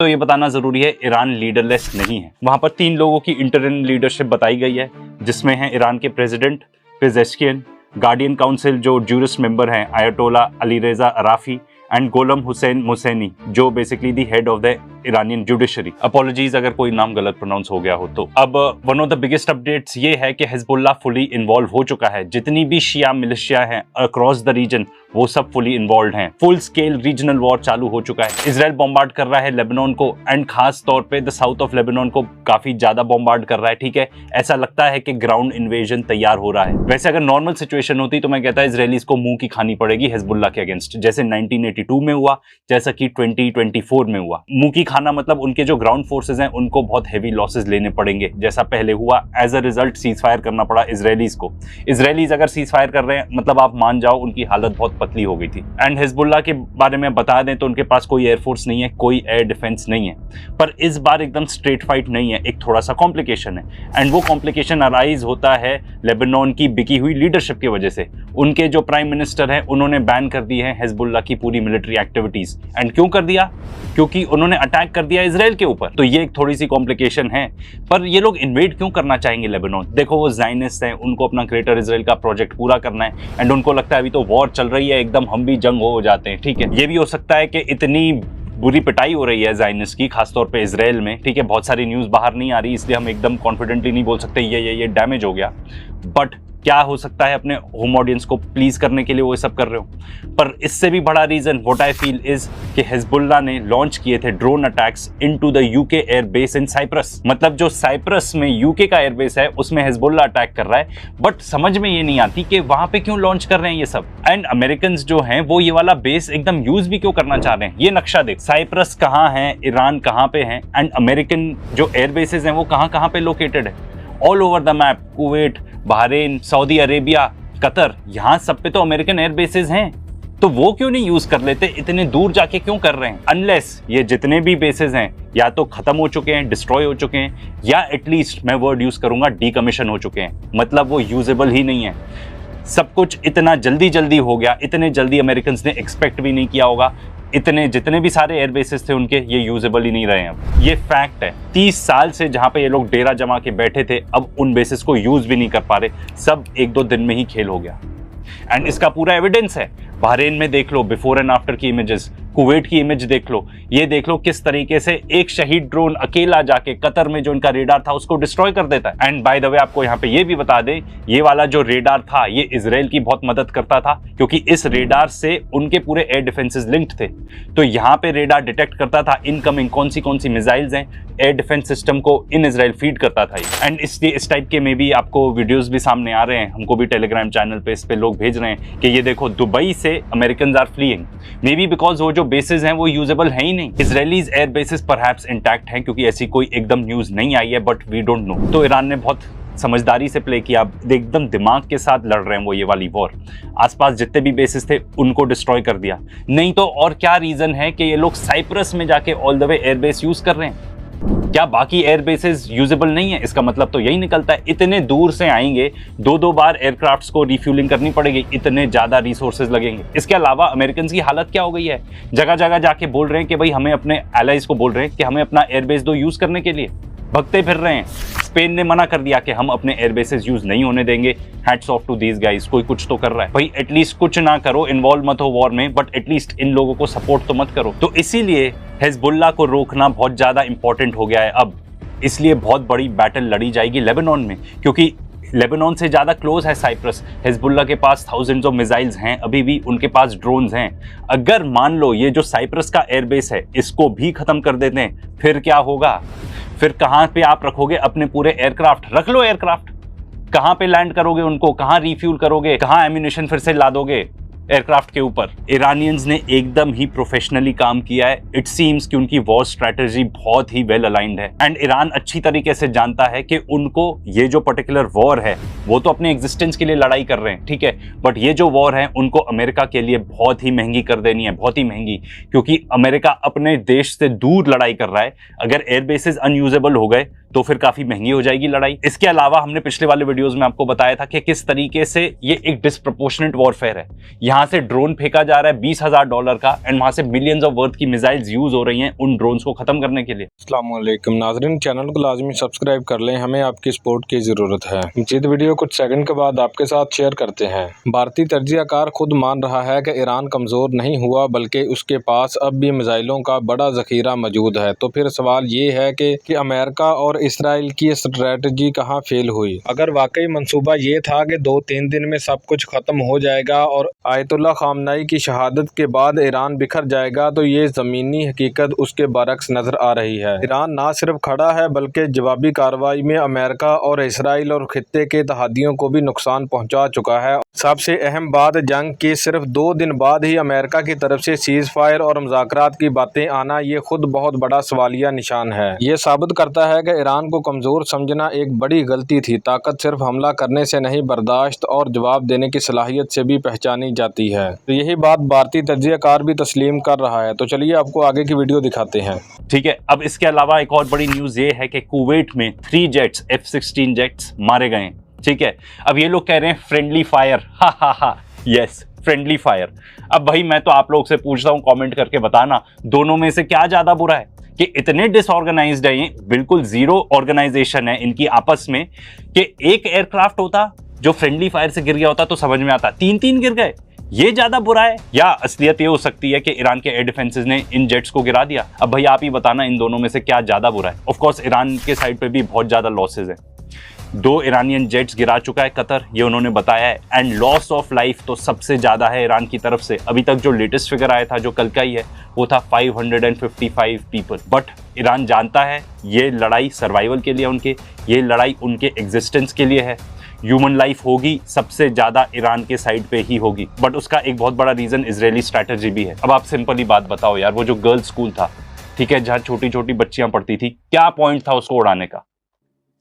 तो ये बताना जरूरी है, ईरान लीडरलेस नहीं है। वहां पर 3 लोगों की इंटरिम लीडरशिप बताई गई है, जिसमें है ईरान के प्रेसिडेंट पेजेश्कियन, गार्डियन काउंसिल जो जूरिस्ट मेंबर हैं आयतोला अली रेजा अराफी एंड गोलम हुसैन मुसैनी जो basically the head of the Iranian judiciary. Apologies अगर कोई नाम गलत प्रोनाउंस हो गया हो तो। अब one of the biggest updates ये है कि हिजबुल्लाह फुली इन्वॉल्व हो चुका है। जितनी भी शिया मिलिशिया हैं अक्रॉस द रीजन वो सब फुली इन्वॉल्व हैं। फुल स्केल रीजनल वॉर चालू हो चुका है। इजराइल बॉम्बार्ड कर रहा है लेबनान को एंड खास तौर पे द साउथ ऑफ लेबनान को काफी ज्यादा बॉम्बार्ड कर रहा है। ठीक है, ऐसा लगता है कि ग्राउंड इन्वेजन तैयार हो रहा है। वैसे अगर नॉर्मल सिचुएशन होती तो मैं कहता इजराइलीज को मुंह की खानी पड़ेगी हिजबुल्लाह के अगेंस्ट, जैसे 1982 में हुआ, जैसा कि 2024 में हुआ। मुंह की खाना मतलब उनके जो ग्राउंड फोर्सेज हैं उनको बहुत हेवी लॉसेस लेने पड़ेंगे, जैसा पहले हुआ। As a result ceasefire करना पड़ा इजराइलीज को। इजराइलीज अगर सीज फायर कर रहे हैं मतलब आप मान जाओ उनकी हालत बहुत पतली हो गई थी। एंड हिजबुल्लाह के बारे में बता दें तो उनके पास कोई एयरफोर्स नहीं है, कोई एयर डिफेंस नहीं है। पर इस बार एकदम स्ट्रेट फाइट नहीं है, एक थोड़ा सा कॉम्प्लिकेशन है। एंड वो कॉम्प्लिकेशन अराइज होता है लेबनान की बिकी हुई लीडरशिप की वजह से। उनके जो प्राइम मिनिस्टर हैं उन्होंने बैन कर दी है हिजबुल्लाह की पूरी मिलिट्री एक्टिविटीज। एंड क्यों कर दिया? क्योंकि उन्होंने अटैक कर दिया इजराइल के ऊपर। तो ये एक थोड़ी सी कॉम्प्लिकेशन है। पर ये लोग इन्वेड क्यों करना चाहेंगे लेबनान? देखो वो ज़ायनिस्ट हैं, उनको अपना ग्रेटर इजराइल का प्रोजेक्ट पूरा करना है एंड उनको लगता है अभी तो वॉर चल रही है, एकदम हम भी जंग हो जाते हैं। ठीक है, ये भी हो सकता है कि इतनी बुरी पिटाई हो रही है ज़ायनिस्ट की खासतौर पे इजराइल में। ठीक है, बहुत सारी न्यूज़ बाहर नहीं आ रही इसलिए हम एकदम कॉन्फिडेंटली नहीं बोल सकते ये डैमेज हो गया। बट क्या हो सकता है अपने होम ऑडियंस को प्लीज करने के लिए वो सब कर रहे हो। पर इससे भी बड़ा reason what I feel is कि हिजबुल्लाह ने लॉन्च किए थे drone attacks into the UK air base in Cyprus. मतलब जो साइप्रस में यूके का एयर बेस है उसमें हिजबुल्लाह अटैक कर रहा है। बट समझ में ये नहीं आती कि वहां पे क्यों लॉन्च कर रहे हैं ये सब। एंड अमेरिकन जो हैं वो ये वाला बेस एकदम यूज भी क्यों करना चाह रहे हैं। ये नक्शा देख, साइप्रस कहाँ है, ईरान कहाँ पे है एंड अमेरिकन जो एयर बेसेस हैं वो कहाँ पे लोकेटेड है। All over the map, Kuwait, Bahrain, Saudi Arabia, Qatar, यहाँ सब पे तो अमेरिकन एयर बेसेस हैं। तो वो क्यों नहीं यूज कर लेते, इतने दूर जाके क्यों कर रहे हैं? अनलेस ये जितने भी बेसेस हैं या तो खत्म हो चुके हैं, डिस्ट्रॉय हो चुके हैं, या एटलीस्ट मैं वर्ड यूज करूंगा डीकमीशन हो चुके हैं। मतलब वो यूजेबल ही नहीं है। सब कुछ इतना जल्दी हो गया, इतने जल्दी अमेरिकन ने एक्सपेक्ट भी नहीं किया होगा। इतने जितने भी सारे एयर बेसेस थे उनके, ये यूजेबल ही नहीं रहे हैं। ये फैक्ट है। 30 साल से जहां पे ये लोग डेरा जमा के बैठे थे अब उन बेसेस को यूज भी नहीं कर पा रहे। सब 1-2 दिन में ही खेल हो गया। एंड इसका पूरा एविडेंस है। बहरीन में देख लो बिफोर एंड आफ्टर की इमेजेस, कुवैत की इमेज देख लो, ये देख लो किस तरीके से एक शहीद ड्रोन अकेला जाके कतर में जो इनका रेडार था उसको डिस्ट्रॉय कर देता है। एंड बाय द वे आपको यहाँ पे ये भी बता दें, ये वाला जो रेडार था ये इजराइल की बहुत मदद करता था क्योंकि इस रेडार से उनके पूरे एयर डिफेंसेस लिंक्ड थे। तो यहाँ पे रेडार डिटेक्ट करता था इनकमिंग कौन सी मिसाइल्स हैं, एयर डिफेंस सिस्टम को इन इजराइल फीड करता था। एंड इसलिए इस टाइप के में भी आपको वीडियोस भी सामने आ रहे हैं, हमको भी टेलीग्राम चैनल पे इस पे लोग भेज रहे हैं कि ये देखो दुबई से American are fleeing, maybe because वो जो बेसिस हैं वो यूजेबल है ही नहीं। Israelis air bases perhaps intact हैं क्योंकि ऐसी कोई एकदम न्यूज नहीं आई है, बट वी डोंट नो। तो ईरान ने बहुत समझदारी से प्ले किया, एकदम दिमाग के साथ लड़ रहे हैं वो ये वाली वॉर। आसपास जितने भी बेसिस थे उनको डिस्ट्रॉय कर दिया। नहीं तो और क्या रीजन है कि ये लोग साइप्रस में जाके all the way airbase use कर रहे हैं? क्या बाकी एयर बेसेस यूजेबल नहीं है? इसका मतलब तो यही निकलता है इतने दूर से आएंगे, 2-2 बार एयरक्राफ्ट्स को रिफ्यूलिंग करनी पड़ेगी, इतने ज्यादा रिसोर्सेज लगेंगे। इसके अलावा अमेरिकन की हालत क्या हो गई है, जगह जगह जाके बोल रहे हैं कि भाई हमें अपने एलाइज को बोल रहे हैं कि हमें अपना एयरबेस दो यूज करने के लिए, भगते फिर रहे हैं। स्पेन ने मना कर दिया कि हम अपने एयरबेसेस यूज नहीं होने देंगे। Hats off to these guys, कोई कुछ तो कर रहा है भाई। एटलीस्ट कुछ ना करो, इन्वॉल्व मत हो वॉर में, बट एटलीस्ट इन लोगों को सपोर्ट तो मत करो। तो इसीलिए हिजबुल्लाह को रोकना बहुत ज्यादा इंपॉर्टेंट हो गया है अब। इसलिए बहुत बड़ी बैटल लड़ी जाएगी लेबनान में, क्योंकि लेबनान से ज्यादा क्लोज है साइप्रस। हिजबुल्लाह के पास थाउजेंड्स ऑफ मिसाइल्स हैं, अभी भी उनके पास ड्रोन्स हैं। अगर मान लो ये जो साइप्रस का एयरबेस है इसको भी खत्म कर देते हैं, फिर क्या होगा? फिर कहां पे आप रखोगे अपने पूरे एयरक्राफ्ट? रख लो एयरक्राफ्ट, कहां पे लैंड करोगे उनको, कहां रिफ्यूल करोगे, कहां एम्यूनेशन फिर से लादोगे एयरक्राफ्ट के ऊपर? इरानियंस ने एकदम ही प्रोफेशनली काम किया है। इट सीम्स कि उनकी वॉर स्ट्रैटेजी बहुत ही वेल अलाइंड है एंड ईरान अच्छी तरीके से जानता है कि उनको ये जो पर्टिकुलर वॉर है वो तो अपने एग्जिस्टेंस के लिए लड़ाई कर रहे हैं, ठीक है, बट ये जो वॉर है उनको अमेरिका के लिए बहुत ही महंगी कर देनी है, बहुत ही महंगी, क्योंकि अमेरिका अपने देश से दूर लड़ाई कर रहा है। अगर एयरबेसेस अनयूजेबल हो गए तो फिर काफी महंगी हो जाएगी लड़ाई। इसके अलावा हमने पिछले वाले वीडियोस में आपको बताया था कि किस तरीके से ये एक डिस्प्रपोर्शनेट वॉरफेयर है। यहाँ वहां से ड्रोन फेंका जा रहा है $20,000 का, एंड वहां से मिलियंस ऑफ वर्थ की मिसाइल्स यूज हो रही हैं उन ड्रोन्स को खत्म करने के लिए। अस्सलाम वालेकुम नाज़रीन, चैनल को लाजमी सब्सक्राइब कर लें, हमें आपकी सपोर्ट की ज़रूरत है। मज़ीद वीडियो कुछ सेकंड के बाद आपके साथ शेयर करते हैं। भारतीय तज्ज़ियाकार खुद मान रहा है कि ईरान कमज़ोर नहीं हुआ, बल्कि उसके पास अब भी मिसाइलों का बड़ा ज़ख़ीरा मौजूद है। तो फिर सवाल ये है कि अमेरिका और इसराइल की स्ट्रेटजी कहाँ फेल हुई। अगर वाकई मंसूबा ये था कि 2-3 दिन में सब कुछ ख़त्म हो जाएगा और आयतुल्लाह ख़ामनेई की शहादत के बाद ईरान बिखर जाएगा, तो ये ज़मीनी हकीकत उसके बरक्स नज़र आ रही है। ईरान ना सिर्फ खड़ा है बल्कि जवाबी कार्रवाई में अमेरिका और इसराइल और खित्ते के इत्तेहादियों को भी नुकसान पहुंचा चुका है। सबसे अहम बात, जंग के सिर्फ 2 दिन बाद ही अमेरिका की तरफ से सीज फायर और मुज़ाकरात की बातें आना, ये खुद बहुत बड़ा सवालिया निशान है। ये साबित करता है कि ईरान को कमज़ोर समझना एक बड़ी गलती थी। ताकत सिर्फ हमला करने से नहीं, बर्दाश्त और जवाब देने की सलाहियत से भी पहचानी जाती है। तो यही बात भारतीय तज्ज़ियाकार भी तस्लीम कर रहा है। तो चलिए आपको आगे की वीडियो दिखाते हैं। ठीक है, अब इसके अलावा एक और बड़ी न्यूज ये है कि कुवैत में 3 जेट्स F-16 जेट्स मारे गए हैं। ठीक है, अब ये लोग कह रहे हैं फ्रेंडली फायर, हा, यस फ्रेंडली फायर। अब भाई मैं तो आप लोग से पूछता हूं, कमेंट करके बताना दोनों में से क्या ज्यादा बुरा है कि इतने डिसऑर्गेनाइज्ड है, ये बिल्कुल जीरो ऑर्गेनाइजेशन है इनकी आपस में, कि एक एयरक्राफ्ट होता जो फ्रेंडली फायर से गिर गया होता तो समझ में आता, 3 गिर गए, ये ज्यादा बुरा है या असलियत ये हो सकती है कि ईरान के एयर डिफेंसेस ने इन जेट्स को गिरा दिया। अब भाई आप ही बताना इन दोनों में से क्या ज्यादा बुरा है। ऑफ कोर्स ईरान के साइड पे भी बहुत ज्यादा लॉसेस है। 2 ईरानियन जेट्स गिरा चुका है कतर, ये उन्होंने बताया है, एंड लॉस ऑफ लाइफ तो सबसे ज्यादा है ईरान की तरफ से। अभी तक जो लेटेस्ट फिगर आया था, जो कल का ही है, वो था 555 पीपल। बट ईरान जानता है ये लड़ाई सर्वाइवल के लिए, उनके ये लड़ाई उनके एग्जिस्टेंस के लिए है। ह्यूमन लाइफ होगी सबसे ज्यादा ईरान के साइड पे ही होगी, बट उसका एक बहुत बड़ा रीजन इजरायली स्ट्रैटेजी भी है। अब आप सिंपली बात बताओ यार, वो जो गर्ल्स स्कूल था, ठीक है, जहां छोटी छोटी बच्चियां पढ़ती थी, क्या पॉइंट था उसको उड़ाने का?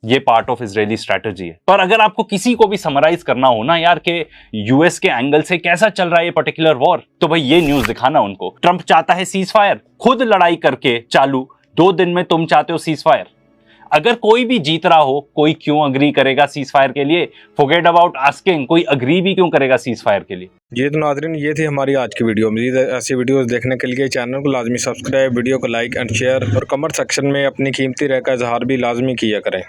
ये पार्ट ऑफ इजरायली स्ट्रैटेजी है। पर अगर आपको किसी को भी समराइज करना हो ना यार कि यूएस के एंगल से कैसा चल रहा है ये पर्टिकुलर वॉर, तो भाई ये न्यूज दिखाना उनको। ट्रंप चाहता है सीज फायर, खुद लड़ाई करके चालू, 2 दिन में तुम चाहते हो सीज फायर। अगर कोई भी जीत रहा हो, कोई क्यों अग्री करेगा सीज फायर के लिए? फॉरगेट अबाउट आस्किंग, कोई अग्री भी क्यों करेगा सीज फायर के लिए? ये तो नाज़रीन, ये थी हमारी आज की वीडियो। मज़ीद ऐसी वीडियोस देखने के लिए चैनल को लाजमी सब्सक्राइब, वीडियो को लाइक एंड शेयर और कमेंट सेक्शन में अपनी कीमती राय का इजहार भी लाजमी किया करें।